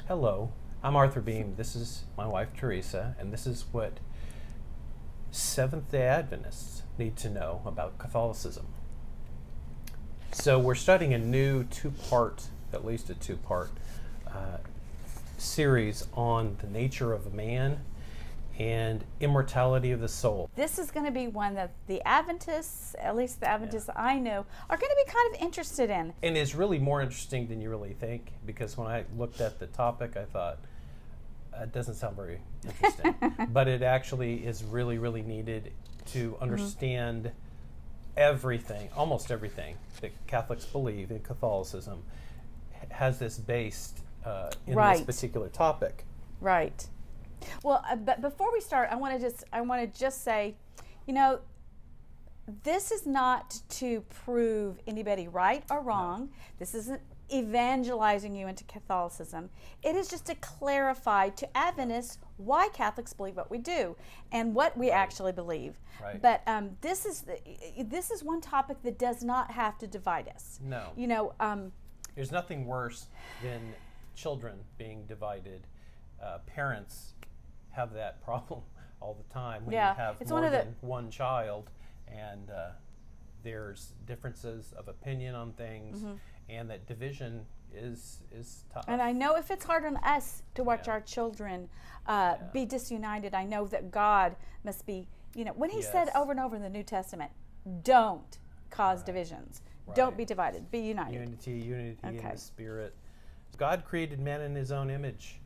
Hello, I'm Arthur Beem. This is my wife Teresa, and this is what Seventh-day Adventists need to know about Catholicism. So we're studying a new at least a two-part series on the nature of man and immortality of the soul. This is going to be one that the Adventists, at least the Adventists I know, are going to be kind of interested in. And it's really more interesting than you really think, because when I looked at the topic, I thought, it doesn't sound very interesting. But it actually is really, really needed to understand everything, almost everything that Catholics believe in Catholicism has this based in this particular topic. Right. Well, but before we start, I want to just say, this is not to prove anybody right or wrong. No. This isn't evangelizing you into Catholicism. It is just to clarify to Adventists why Catholics believe what we do and what we actually believe. Right. But this is one topic that does not have to divide us. No. There's nothing worse than children being divided. Parents have that problem all the time when you have more than one child, and there's differences of opinion on things, and that division is tough. And I know if it's hard on us to watch our children be disunited, I know that God must be, when He said over and over in the New Testament, don't cause divisions. Right. Don't be divided. Be united. Unity in the Spirit. God created man in His own image.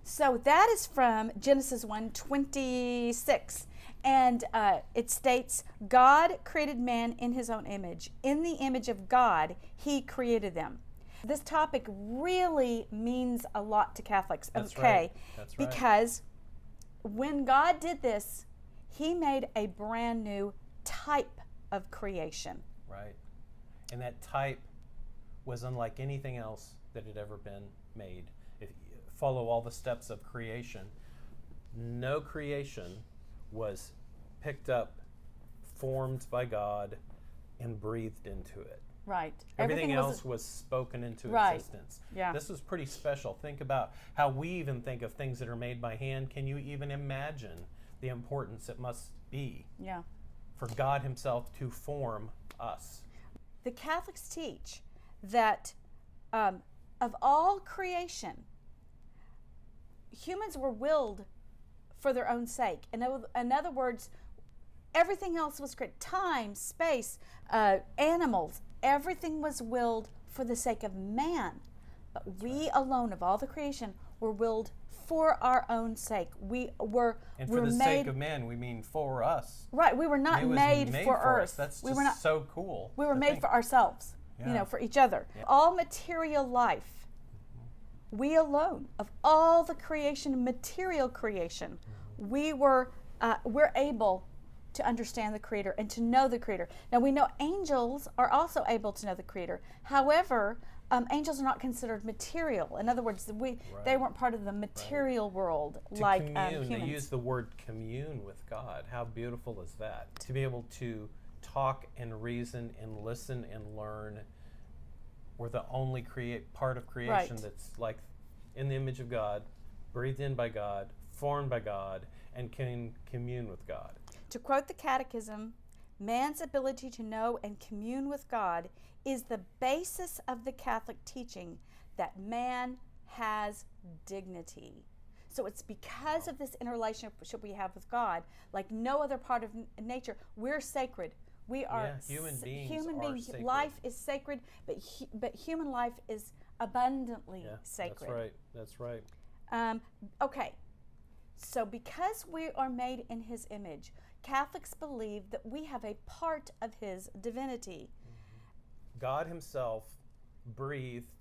So that is from Genesis 1:26, and it states, God created man in His own image. In the image of God, He created them. This topic really means a lot to Catholics. That's okay, right. That's right. Because when God did this, He made a brand new type of creation. Right. And that type was unlike anything else that had ever been made. If you follow all the steps of creation, no creation was picked up, formed by God, and breathed into it. Right. Everything else was spoken into existence. Yeah. This was pretty special. Think about how we even think of things that are made by hand. Can you even imagine the importance it must be for God Himself to form us? The Catholics teach that of all creation, humans were willed for their own sake. In other words, everything else was created. Time, space, animals, everything was willed for the sake of man. But we alone, of all the creation, were willed for our own sake. And for the sake of man, we mean for us. Right. We were not made for earth. That's just so cool. We were made for ourselves, for each other. Yeah. All material life, we alone, of all the creation, material creation, we're able to understand the Creator and to know the Creator. Now we know angels are also able to know the Creator. However, angels are not considered material. In other words, they weren't part of the material world like humans. They use the word commune with God. How beautiful is that? To be able to talk and reason and listen and learn. We're the only part of creation that's like in the image of God, breathed in by God, formed by God, and can commune with God. To quote the Catechism, man's ability to know and commune with God is the basis of the Catholic teaching that man has dignity. So it's because of this interrelationship we have with God, like no other part of nature, we're sacred. We are human beings. Sacred. Life is sacred, but human life is abundantly sacred. That's right. Okay. So because we are made in His image, Catholics believe that we have a part of His divinity. God Himself breathed.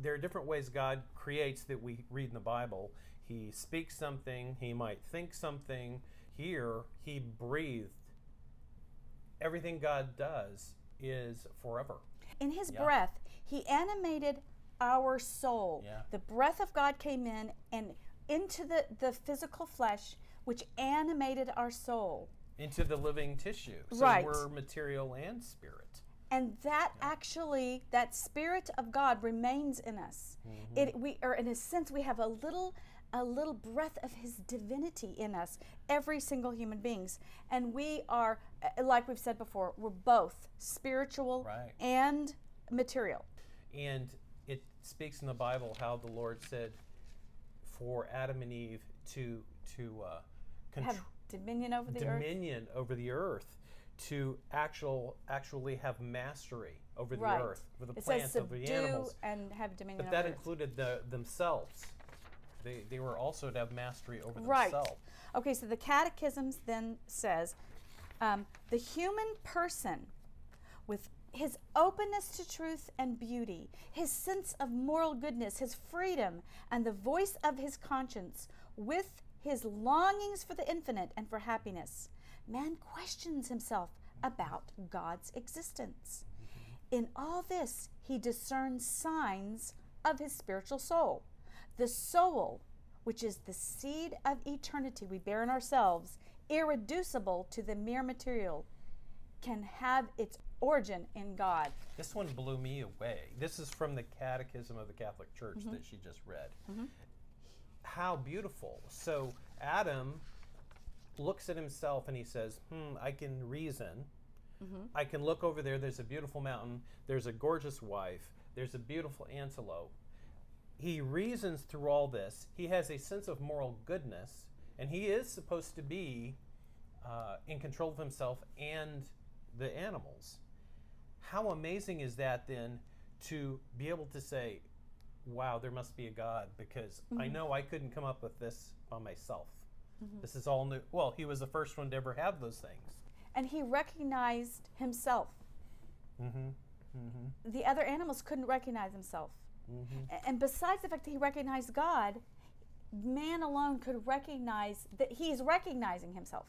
There are different ways God creates that we read in the Bible. He speaks something, He might think something. Here, He breathed everything God does is forever. In his breath, he animated our soul. Yeah. The breath of God came in and into the physical flesh, which animated our soul. Into the living tissue. So Right. we're material and spirit. And that actually, that Spirit of God remains in us. We are, in a sense, we have a little breath of His divinity in us, every single human beings. And we are, like we've said before, we're both spiritual Right. and material. And it speaks in the Bible how the Lord said for Adam and Eve to Have dominion over the earth. dominion over the earth, to actually have mastery over the Right. earth, over the It plants, says over the subdue animals. and have dominion But over that the earth. included themselves. They were also to have mastery over Right. themselves. Okay, so the Catechisms then says the human person, with his openness to truth and beauty, his sense of moral goodness, his freedom, and the voice of his conscience, with his longings for the infinite and for happiness, man questions himself about God's existence. In all this, he discerns signs of his spiritual soul. The soul, which is the seed of eternity we bear in ourselves, irreducible to the mere material, can have its origin in God. This one blew me away. This is from the Catechism of the Catholic Church that she just read. How beautiful. So Adam looks at himself and he says, I can reason. I can look over there. There's a beautiful mountain. There's a gorgeous wife. There's a beautiful antelope. He reasons through all this. He has a sense of moral goodness, and he is supposed to be in control of himself and the animals. How amazing is that then to be able to say, wow, there must be a God, because I know I couldn't come up with this by myself. This is all new. Well, he was the first one to ever have those things. And he recognized himself. The other animals couldn't recognize himself. And besides the fact that he recognized God, man alone could recognize that he's recognizing himself.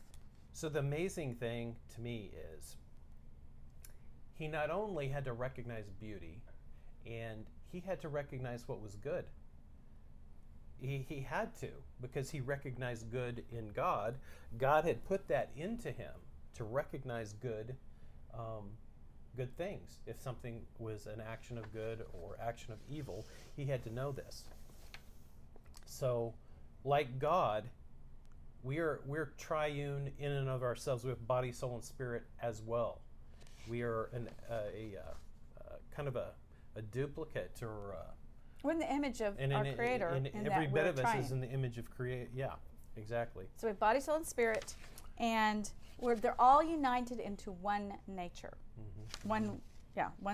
So the amazing thing to me is he not only had to recognize beauty, and he had to recognize what was good. He had to, because he recognized good in God. God had put that into him to recognize good things. If something was an action of good or action of evil, he had to know this. So, like God, we're triune in and of ourselves. We have body, soul, and spirit as well. We are kind of a duplicate, or we're in the image of our Creator. And in every that bit we're of us triune. is in the image of Creator. Yeah, exactly. So we have body, soul, and spirit, and they're all united into one nature. One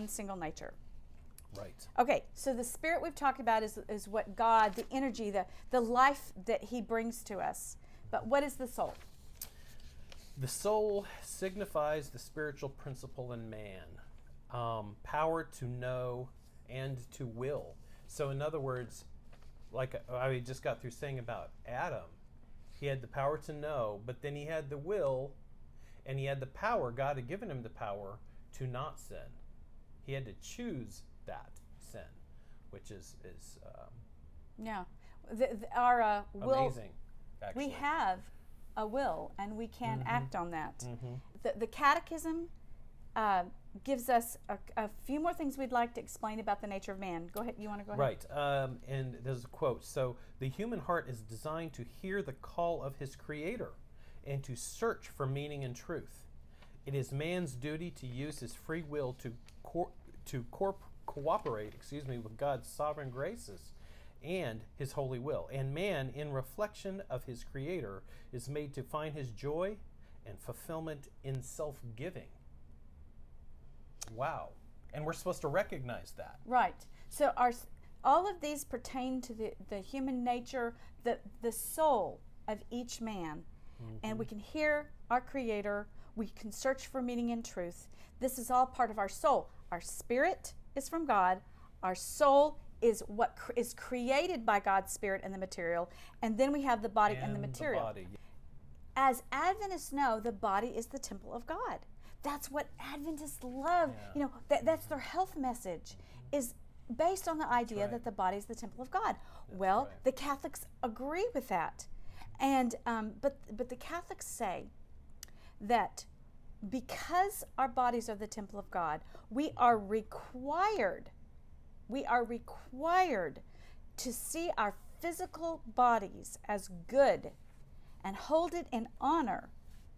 single nature. Right. Okay, so the spirit we've talked about is what God, the energy, the life that He brings to us. But what is the soul? The soul signifies the spiritual principle in man, power to know and to will. So in other words, like I just got through saying about Adam, he had the power to know, but then he had the will, and he had the power. God had given him the power to not sin. He had to choose that sin, which is our will. amazing. Actually. We have a will, and we can act on that. The Catechism gives us a few more things we'd like to explain about the nature of man. Go ahead. You want to go ahead? Right. And there's a quote. So, the human heart is designed to hear the call of his Creator and to search for meaning and truth. It is man's duty to use his free will to cooperate with God's sovereign graces and his holy will. And man, in reflection of his Creator, is made to find his joy and fulfillment in self-giving. Wow. And we're supposed to recognize that. Right. So all of these pertain to the human nature, the soul of each man. And we can hear our Creator. We can search for meaning and truth. This is all part of our soul. Our spirit is from God. Our soul is what is created by God's Spirit and the material. And then we have the body and the material. Body. As Adventists know, the body is the temple of God. That's what Adventists love. Yeah. You know, that's their health message, is based on the idea that the body is the temple of God. Well, the Catholics agree with that. And but the Catholics say that because our bodies are the temple of God, we are required to see our physical bodies as good and hold it in honor,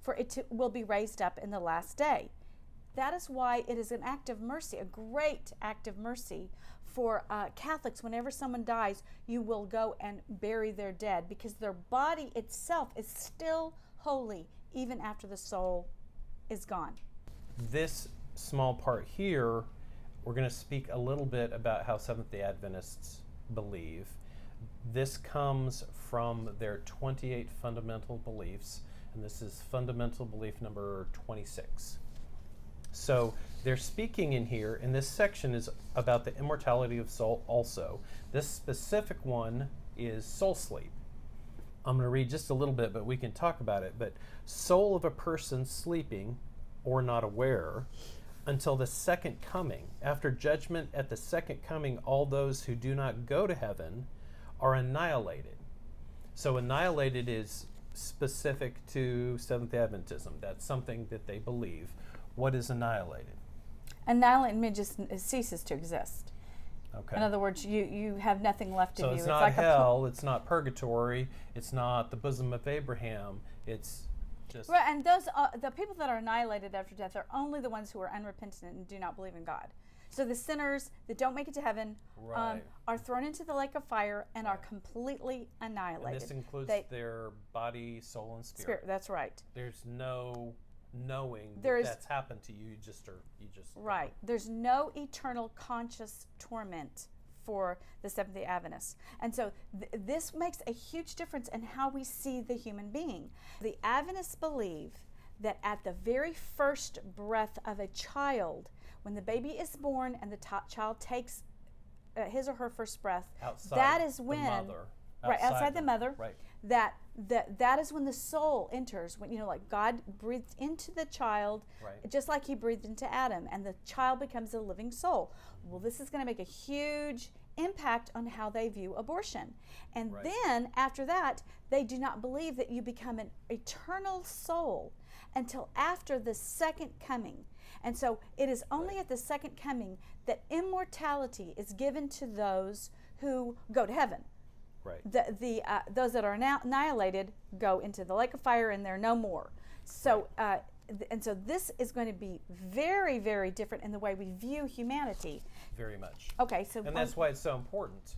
for it will be raised up in the last day. That is why it is an act of mercy, a great act of mercy for Catholics. Whenever someone dies, you will go and bury their dead, because their body itself is still holy even after the soul is gone. This small part here, we're going to speak a little bit about how Seventh-day Adventists believe. This comes from their 28 fundamental beliefs, and this is fundamental belief number 26. So they're speaking in here, and this section is about the immortality of soul also. This specific one is soul sleep. I'm going to read just a little bit, but we can talk about it. But soul of a person sleeping or not aware until the second coming. After judgment at the second coming, all those who do not go to heaven are annihilated. So annihilated is specific to Seventh-day Adventism. That's something that they believe. What is annihilated? Annihilated just ceases to exist. Okay. In other words, you have nothing left of you. So it's not like hell, it's not purgatory, it's not the bosom of Abraham, it's just... Right, and those the people that are annihilated after death are only the ones who are unrepentant and do not believe in God. So the sinners that don't make it to heaven are thrown into the lake of fire and are completely annihilated. And this includes their body, soul, and spirit. That's right. There's no knowing that's happened to you. You just right. There's no eternal conscious torment for the Seventh-day Adventists. And so this makes a huge difference in how we see the human being. The Adventists believe that at the very first breath of a child, when the baby is born and the child takes his or her first breath, that is when the mother, outside the mother, right. that is when the soul enters. When like God breathed into the child, just like He breathed into Adam, and the child becomes a living soul. Well, this is going to make a huge impact on how they view abortion. And then after that, they do not believe that you become an eternal soul until after the second coming. And so it is only at the second coming that immortality is given to those who go to heaven. Right. Those that are now annihilated go into the lake of fire, and they're no more. So and so this is going to be very, very different in the way we view humanity. Very much. Okay, so and that's why it's so important.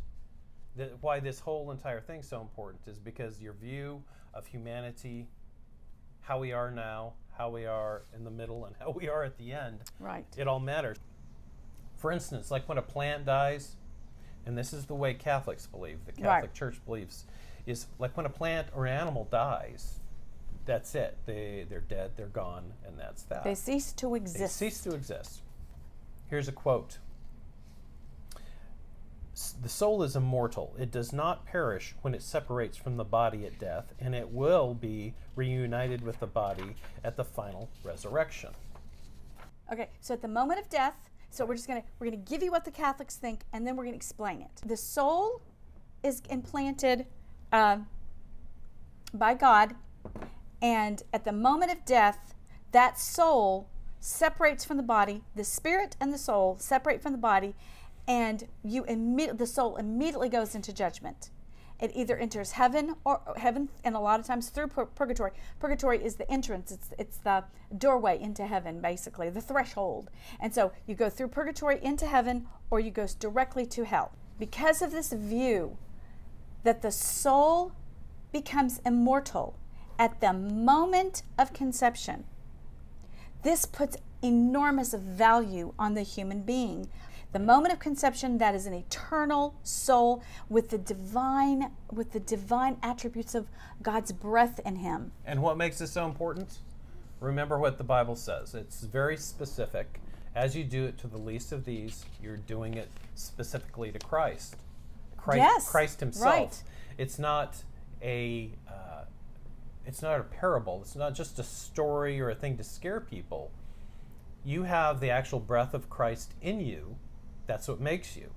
Why this whole entire thing's so important is because your view of humanity, how we are now, how we are in the middle, and how we are at the end. Right. It all matters. For instance, like when a plant dies, and this is the way Catholics believe, the Catholic Church believes, is like when a plant or animal dies, that's it. They're dead, they're gone, and that's that. They cease to exist. They cease to exist. Here's a quote. The soul is immortal. It does not perish when it separates from the body at death, and it will be reunited with the body at the final resurrection. Okay, so at the moment of death, so we're gonna give you what the Catholics think, and then we're gonna explain it. The soul is implanted by God, and at the moment of death, that soul separates from the body. The spirit and the soul separate from the body, and the soul immediately goes into judgment. It either enters heaven, and a lot of times through purgatory. Purgatory is the entrance. It's the doorway into heaven, basically, the threshold. And so you go through purgatory into heaven, or you go directly to hell. Because of this view that the soul becomes immortal at the moment of conception, this puts enormous value on the human being. The moment of conception, that is an eternal soul with the divine attributes of God's breath in him. And what makes this so important? Remember what the Bible says. It's very specific. As you do it to the least of these, you're doing it specifically to Christ. Christ himself. Right. It's not a parable. It's not just a story or a thing to scare people. You have the actual breath of Christ in you. That's what makes you.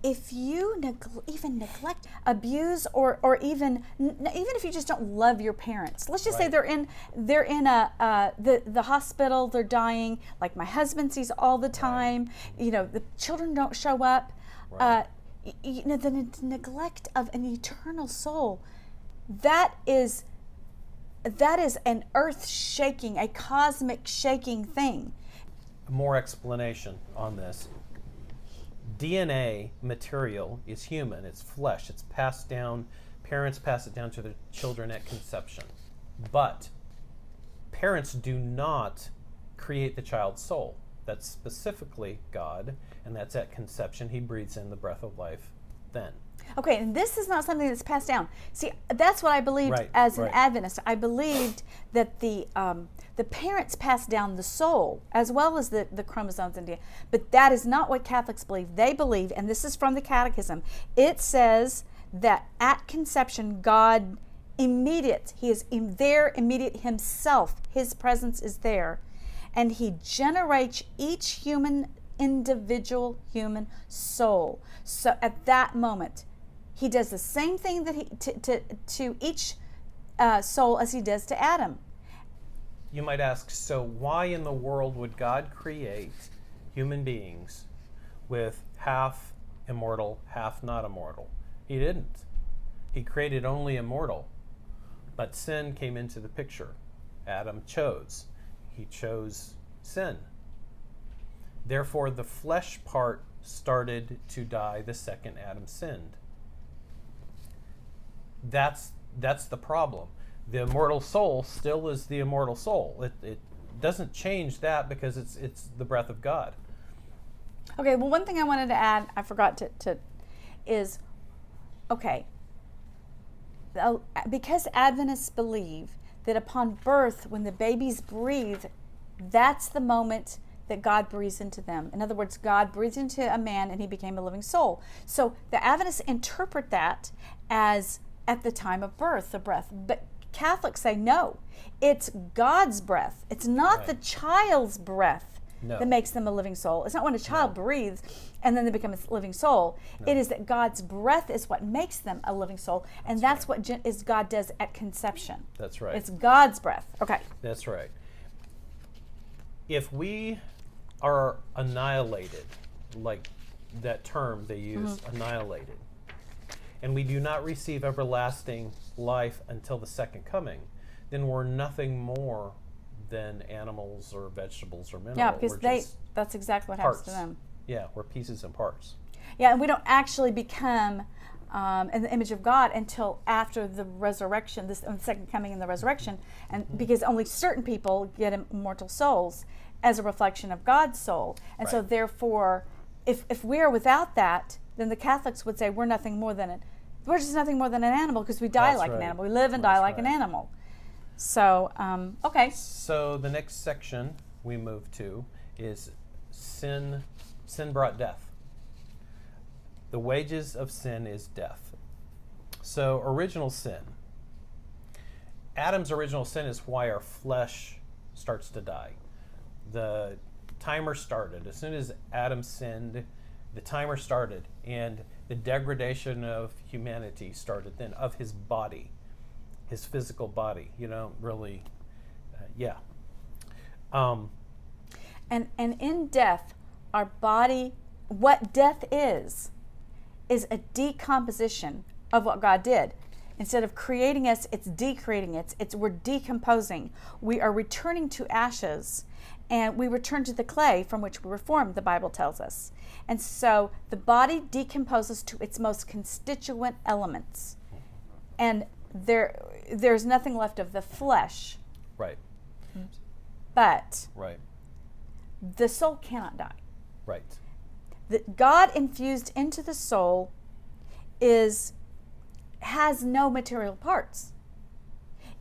If you even neglect, abuse, or even if you just don't love your parents, let's just say they're in the hospital, they're dying, like my husband sees all the time. The children don't show up. The neglect of an eternal soul, that is an earth shaking, a cosmic shaking thing. More explanation on this. DNA material is human, it's flesh, it's passed down, parents pass it down to their children at conception. But parents do not create the child's soul. That's specifically God, and that's at conception. He breathes in the breath of life then. Okay, and this is not something that's passed down. See, that's what I believed as an Adventist. I believed that the parents passed down the soul as well as the chromosomes and DNA. But that is not what Catholics believe. They believe, and this is from the Catechism, it says that at conception, God immediate, he is there, immediate himself. His presence is there. And he generates each individual human soul. So at that moment, he does the same thing that he to each soul as he does to Adam. You might ask, so why in the world would God create human beings with half immortal, half not immortal? He didn't. He created only immortal. But sin came into the picture. Adam chose. He chose sin. Therefore, the flesh part started to die the second Adam sinned. That's the problem. The immortal soul still is the immortal soul. It doesn't change that because it's the breath of God. Okay, well, one thing I wanted to add, I forgot to is, okay, because Adventists believe that upon birth, when the babies breathe, that's the moment that God breathes into them. In other words, God breathed into a man and he became a living soul. So the Adventists interpret that as at the time of birth, the breath. But Catholics say no, it's God's breath. It's not the child's breath that makes them a living soul. It's not when a child breathes and then they become a living soul. It is that God's breath is what makes them a living soul, and that's what God does at conception. That's right. It's God's breath. Okay. That's right. If we are annihilated, like that term they use, annihilated, and we do not receive everlasting life until the second coming, then we're nothing more than animals or vegetables or minerals. Yeah, because that's exactly what happens to them. Yeah, we're pieces and parts. Yeah, and we don't actually become in the image of God until after the resurrection, the second coming and the resurrection, and because only certain people get immortal souls as a reflection of God's soul. And so therefore, if we are without that, then the Catholics would say we're just nothing more than an animal because we die like an animal. We live and die like an animal. So, okay. So the next section we move to is sin. Sin brought death. The wages of sin is death. So original sin. Adam's original sin is why our flesh starts to die. The timer started. As soon as Adam sinned, the timer started, and the degradation of humanity started then, of his body, his physical body, really, And in death, our body, what death is a decomposition of what God did. Instead of creating us, it's decreating us. We're decomposing. We are returning to ashes, and we return to the clay from which we were formed, the Bible tells us. And so the body decomposes to its most constituent elements. And there's nothing left of the flesh. Right. But right. The soul cannot die. Right. That God infused into the soul has no material parts.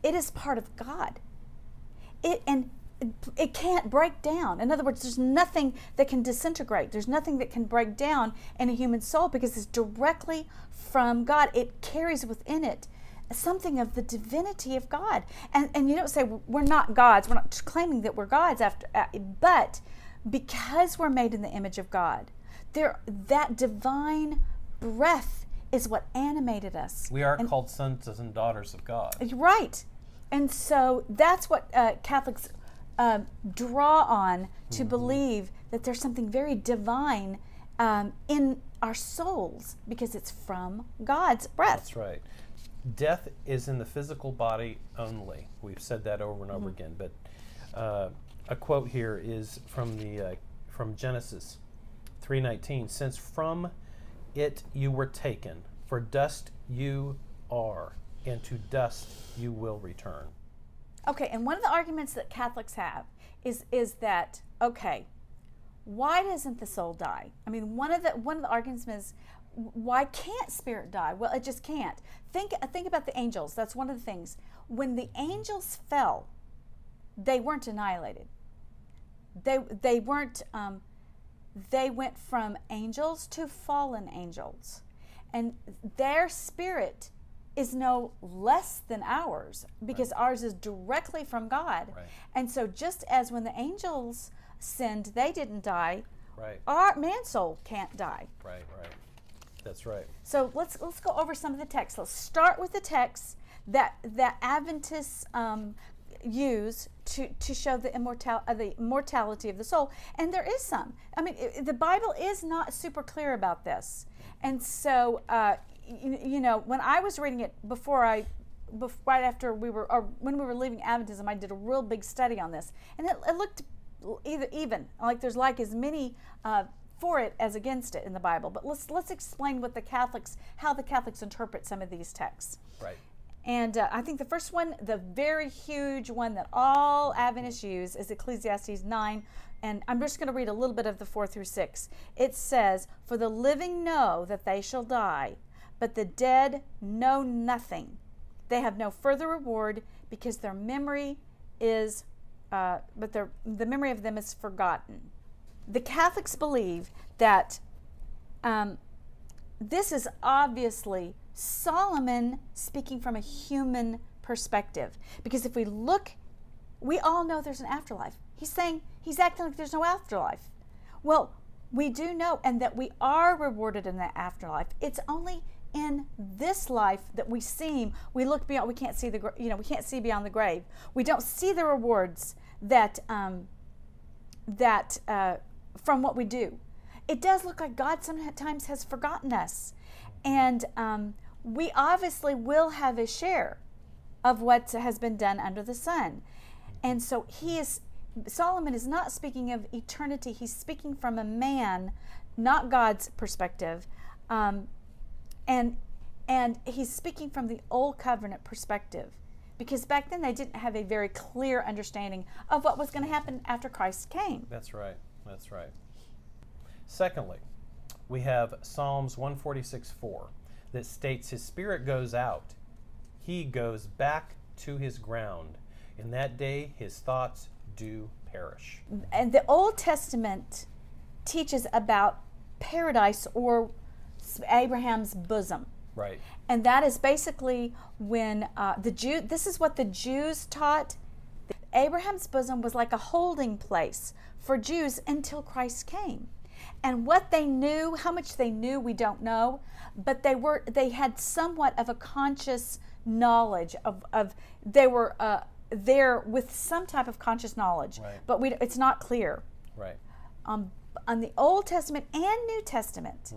It is part of God. It can't break down. In other words, there's nothing that can disintegrate. There's nothing that can break down in a human soul because it's directly from God. It carries within it something of the divinity of God. And you don't say we're not gods. We're not claiming that we're gods but because we're made in the image of God, that divine breath is what animated us. We are called sons and daughters of God. Right. And so that's what Catholics draw on to believe that there's something very divine in our souls because it's from God's breath. That's right. Death is in the physical body only. We've said that over and over again. But a quote here is from Genesis 3:19. Since from it you were taken, for dust you are, and to dust you will return. Okay, and one of the arguments that Catholics have is that, okay, why doesn't the soul die? I mean, one of the arguments is, why can't spirit die? Well, it just can't. Think about the angels. That's one of the things. When the angels fell, they weren't annihilated. They weren't. They went from angels to fallen angels, and their spirit is no less than ours because ours is directly from God. Right. And so just as when the angels sinned, they didn't die, Right. our man soul can't die. Right. That's right. So let's go over some of the texts. Let's start with the texts that Adventists use to show the immortality of the soul, and there is some. I mean, the Bible is not super clear about this, and so you know, when I was reading it right after when we were leaving Adventism, I did a real big study on this, and it looked even like there's like as many for it as against it in the Bible. But let's explain how the Catholics interpret some of these texts. Right. And I think the first one, the very huge one that all Adventists use, is Ecclesiastes 9. And I'm just going to read a little bit of the 4 through 6. It says, "For the living know that they shall die, but the dead know nothing. They have no further reward because their memory is, the memory of them is forgotten." The Catholics believe that this is obviously Solomon speaking from a human perspective. Because if we look, we all know there's an afterlife. He's acting like there's no afterlife. Well, we do know, and that we are rewarded in the afterlife. It's only in this life that we look beyond. We can't see we can't see beyond the grave. We don't see the rewards that from what we do. It does look like God sometimes has forgotten us, and we obviously will have a share of what has been done under the sun. And so Solomon is not speaking of eternity. He's speaking from a man, not God's perspective, and he's speaking from the old covenant perspective, because back then they didn't have a very clear understanding of what was going to happen after Christ came. That's right. Secondly, we have Psalms 146:4 that states, "His spirit goes out, he goes back to his ground. In that day his thoughts do perish." And the Old Testament teaches about paradise, or Abraham's bosom. Right. And that is basically when this is what the Jews taught. Abraham's bosom was like a holding place for Jews until Christ came. And what they knew, how much they knew, we don't know, but they had somewhat of a conscious knowledge of they were there with some type of conscious knowledge. Right. But it's not clear. Right. On the Old Testament and New Testament,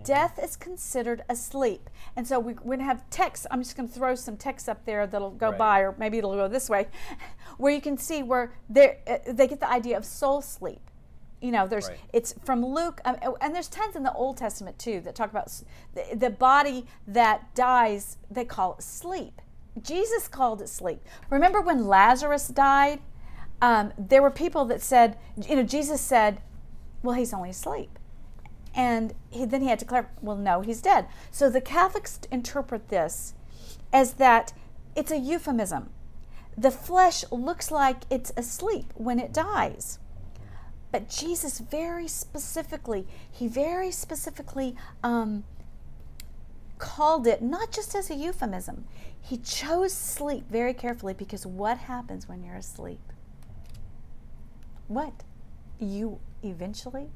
death is considered asleep. And so we're going to have texts. I'm just going to throw some texts up there that'll go by, or maybe it'll go this way, where you can see where they get the idea of soul sleep. You know, it's from Luke, and there's tons in the Old Testament too that talk about the body that dies. They call it sleep. Jesus called it sleep. Remember when Lazarus died? There were people that said, Jesus said, "Well, he's only asleep," and then he had to clarify, "Well, no, he's dead." So the Catholics interpret this as that it's a euphemism. The flesh looks like it's asleep when it dies. But Jesus very specifically called it not just as a euphemism. He chose sleep very carefully, because what happens when you're asleep? What? you eventually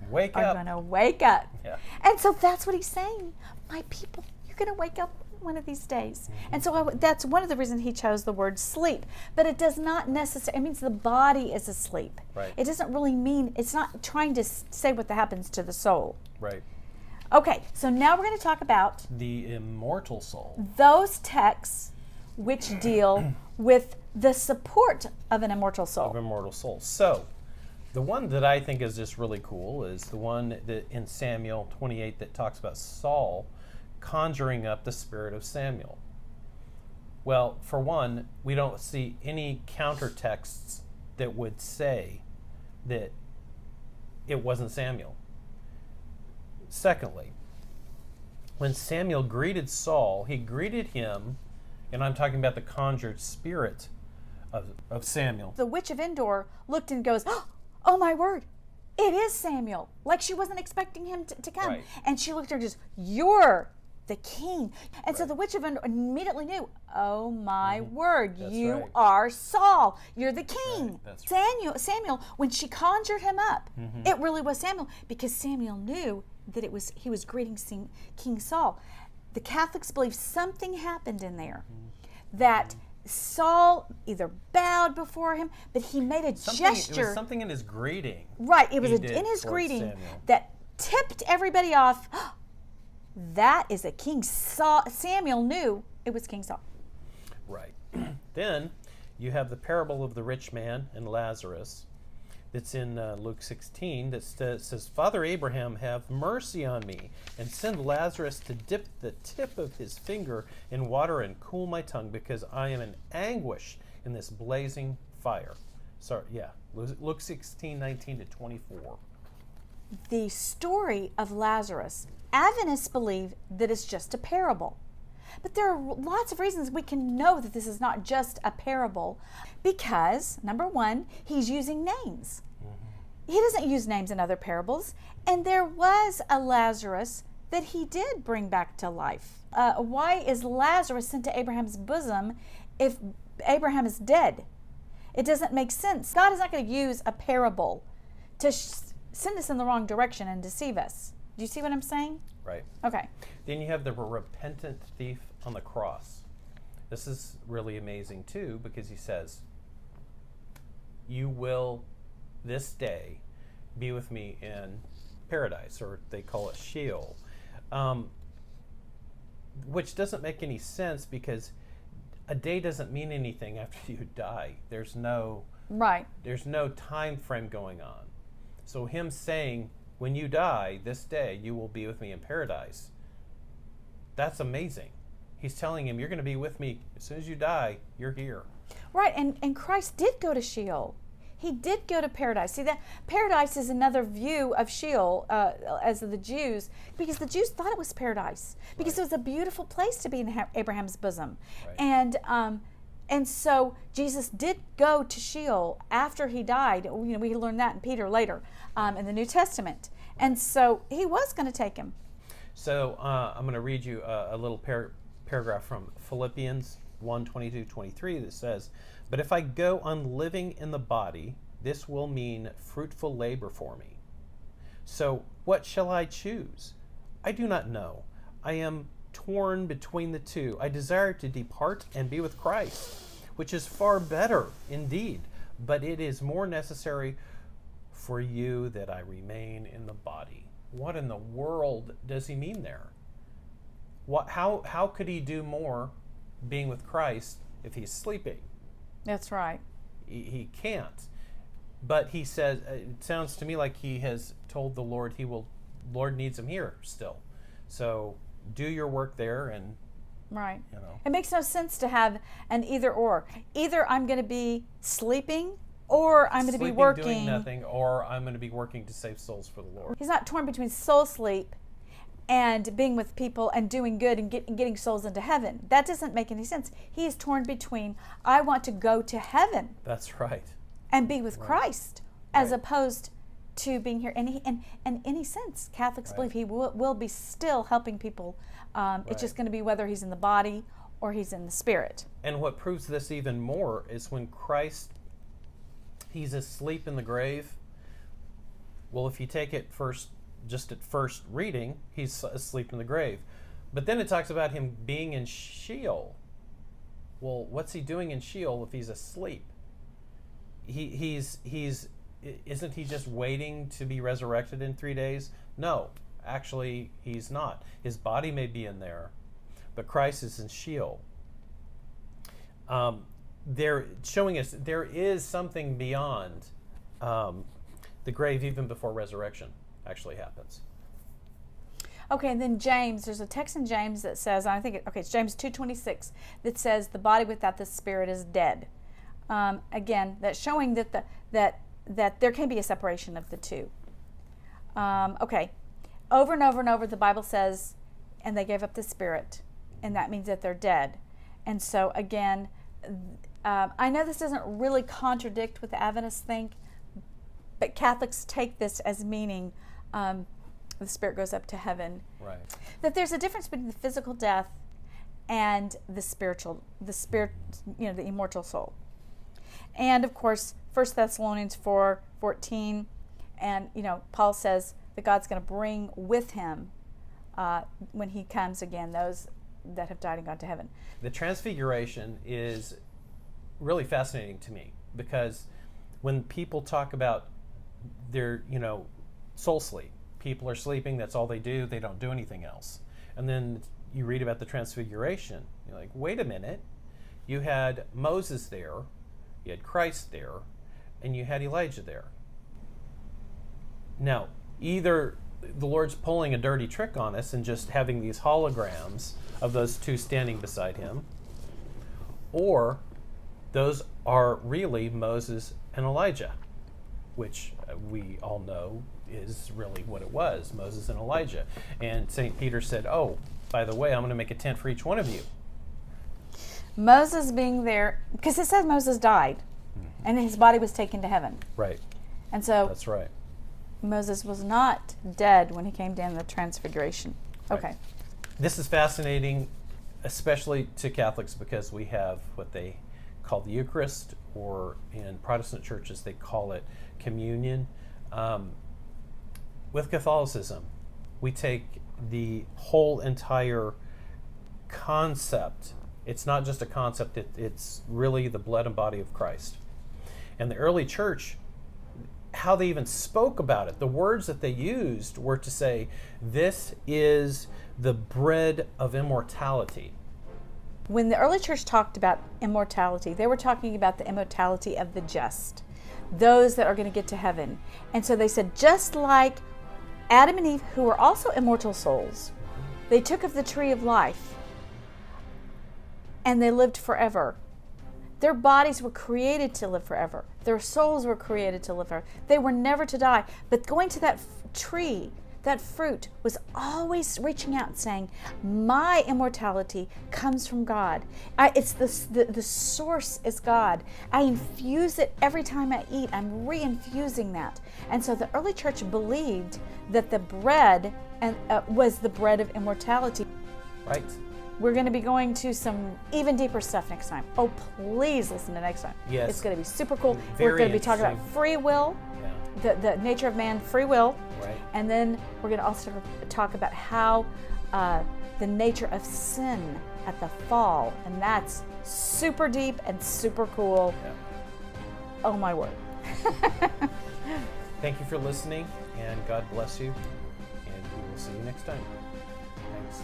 Wake are up. going to wake up. Yeah. And so that's what he's saying. My people, you're going to wake up one of these days. And so that's one of the reasons he chose the word sleep. But it does not necessarily, it means the body is asleep. Right. It doesn't really mean, it's not trying to say what happens to the soul. Right. Okay, so now we're going to talk about The immortal soul. those texts which deal with the support of an immortal soul. Of immortal soul. So, the one that I think is just really cool is the one that in Samuel 28 that talks about Saul conjuring up the spirit of Samuel. Well, for one, we don't see any counter texts that would say that it wasn't Samuel. Secondly, when Samuel greeted Saul, he greeted him, and I'm talking about the conjured spirit of Samuel. The witch of Endor looked and goes, oh my word, it is Samuel. Like she wasn't expecting him to come. Right. And she looked at her and just, you're the king. And so the witch of Endor immediately knew, oh my word, That's you right. are Saul. You're the king. Right. That's right. Samuel, when she conjured him up, it really was Samuel, because Samuel knew that he was greeting King Saul. The Catholics believe something happened in there that Saul either bowed before him, but he made a gesture. It was something in his greeting. Right, it was he did in his towards greeting Samuel. that tipped everybody off. That is a King Saul. Samuel knew it was King Saul. Right. Then you have the parable of the rich man and Lazarus that's in Luke 16 that says, Father Abraham, have mercy on me and send Lazarus to dip the tip of his finger in water and cool my tongue, because I am in anguish in this blazing fire. Sorry, yeah, Luke 16, 19 to 24. The story of Lazarus, Adventists believe that it's just a parable. But there are lots of reasons we can know that this is not just a parable, because, number one, he's using names. He doesn't use names in other parables, and there was a Lazarus that he did bring back to life. Why is Lazarus sent to Abraham's bosom if Abraham is dead? It doesn't make sense. God is not going to use a parable to send us in the wrong direction and deceive us. Do you see what I'm saying? Right. Okay. Then you have the repentant thief on the cross. This is really amazing too, because he says, you will this day be with me in paradise, or they call it Sheol, which doesn't make any sense, because a day doesn't mean anything after you die. There's no time frame going on. So him saying, when you die this day, you will be with me in paradise, that's amazing. He's telling him, you're going to be with me as soon as you die, you're here. Right, and Christ did go to Sheol. He did go to paradise. See, that paradise is another view of Sheol as the Jews, because the Jews thought it was paradise, because it was a beautiful place to be in Abraham's bosom. Right. And so Jesus did go to Sheol after he died. You know, we learned that in Peter later in the New Testament. And so he was going to take him. So I'm going to read you a little paragraph from Philippians 1:22-23 that says, but if I go on living in the body, this will mean fruitful labor for me. So what shall I choose? I do not know. I am torn between the two. I desire to depart and be with Christ, which is far better indeed, but it is more necessary for you that I remain in the body. What in the world does he mean there? How could he do more being with Christ if he's sleeping? That's right. He can't. But he says, it sounds to me like he has told the Lord Lord needs him here still. So do your work there, and right. You know. It makes no sense to have an either or. Either I'm going to be sleeping, or I'm going to be working. Doing nothing, or I'm going to be working to save souls for the Lord. He's not torn between soul sleep and being with people and doing good and getting souls into heaven. That doesn't make any sense. He is torn between, I want to go to heaven. That's right. And be with Christ, as opposed to being here. And in any sense, Catholics believe he will be still helping people. It's just going to be whether he's in the body or he's in the spirit. And what proves this even more is when Christ, he's asleep in the grave, Well, if you take it first, just at first reading, he's asleep in the grave. But then it talks about him being in Sheol. Well, what's he doing in Sheol if he's asleep? He's isn't he just waiting to be resurrected in 3 days? No, actually he's not. His body may be in there, but Christ is in Sheol. They're showing us there is something beyond the grave even before resurrection actually happens. Okay, and then James, there's a text in James that says, it's James 2:26, that says the body without the spirit is dead. Again, that's showing that that there can be a separation of the two. Okay, over and over and over the Bible says, and they gave up the spirit, and that means that they're dead. And so again, I know this doesn't really contradict what the Adventists think, but Catholics take this as meaning the spirit goes up to heaven. Right. That there's a difference between the physical death and the immortal soul. And of course, 1 Thessalonians 4:14, and Paul says that God's going to bring with him when he comes again those that have died and gone to heaven. The Transfiguration is really fascinating to me because when people talk about their, soul sleep, people are sleeping, that's all they do, they don't do anything else. And then you read about the Transfiguration, you're like, wait a minute, you had Moses there, you had Christ there, and you had Elijah there. Now, either the Lord's pulling a dirty trick on us and just having these holograms of those two standing beside him, or those are really Moses and Elijah, which we all know is really what it was, Moses and Elijah. And St. Peter said, oh, by the way, I'm going to make a tent for each one of you. Moses being there, because it says Moses died, and his body was taken to heaven. Right. And so that's right. Moses was not dead when he came down the Transfiguration. Right. Okay. This is fascinating, especially to Catholics, because we have what they call the Eucharist, or in Protestant churches they call it communion. With Catholicism, we take the whole entire concept. It's not just a concept, it's really the blood and body of Christ. And the early church, how they even spoke about it, the words that they used were to say, this is the bread of immortality. When the early church talked about immortality, they were talking about the immortality of the just, those that are going to get to heaven. And so they said, just like Adam and Eve, who were also immortal souls, they took of the tree of life and they lived forever. Their bodies were created to live forever. Their souls were created to live forever. They were never to die. But going to that tree, that fruit, was always reaching out and saying, my immortality comes from God. It's the source is God. I infuse it every time I eat. I'm re-infusing that. And so the early church believed that the bread was the bread of immortality. Right. We're going to be going to some even deeper stuff next time. Oh, please listen to next time. Yes. It's going to be super cool. Very We're going to be talking about free will, the nature of man, free will. Right. And then we're going to also talk about how the nature of sin at the fall. And that's super deep and super cool. Yeah. Oh, my word. Thank you for listening, and God bless you. And we will see you next time. Thanks.